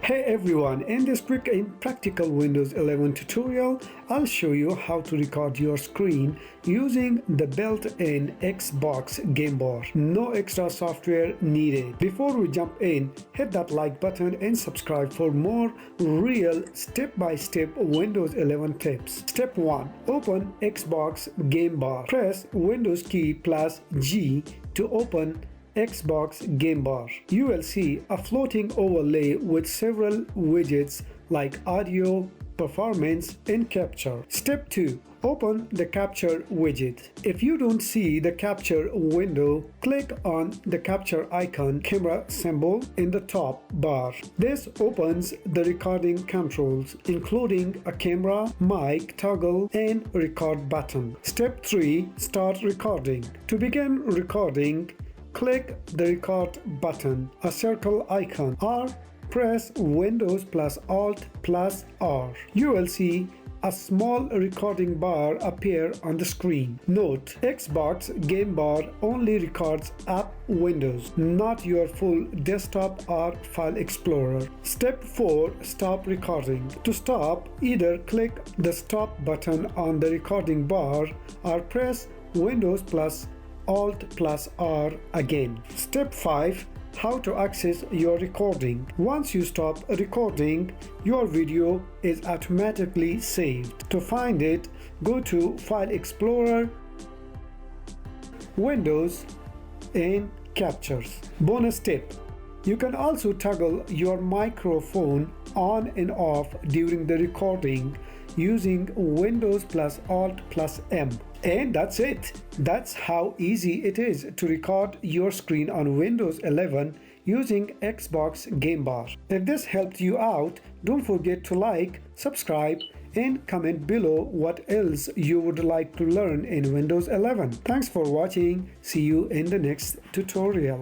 Hey everyone, in this quick and practical Windows 11 tutorial, I'll show you how to record your screen using the built-in Xbox game bar. No extra software needed. Before we jump in, hit that like button and subscribe for more real step-by-step Windows 11 tips. Step 1. Open Xbox game bar. Press Windows key plus G to open Xbox game bar. You will see a floating overlay with several widgets like audio, performance, and capture. Step 2. Open the capture widget. If you don't see the capture window, click on the capture icon camera symbol in the top bar. This opens the recording controls, including a camera, mic toggle, and record button. Step 3. Start recording. To begin recording, click the record button, a circle icon, or press Windows plus Alt plus R. You will see a small recording bar appear on the screen. Note, Xbox game bar only records app windows, not your full desktop or file explorer. Step 4. Stop recording. To stop, either click the stop button on the recording bar or press Windows plus Alt plus R again. Step 5. How to access your recording. Once you stop recording, your video is automatically saved. To find it, go to File Explorer, Windows, and Captures. Bonus tip. You can also toggle your microphone on and off during the recording using Windows plus Alt plus M. And that's it. That's how easy it is to record your screen on Windows 11 using Xbox Game Bar. If this helped you out, don't forget to like, subscribe, and comment below what else you would like to learn in Windows 11. Thanks for watching. See you in the next tutorial.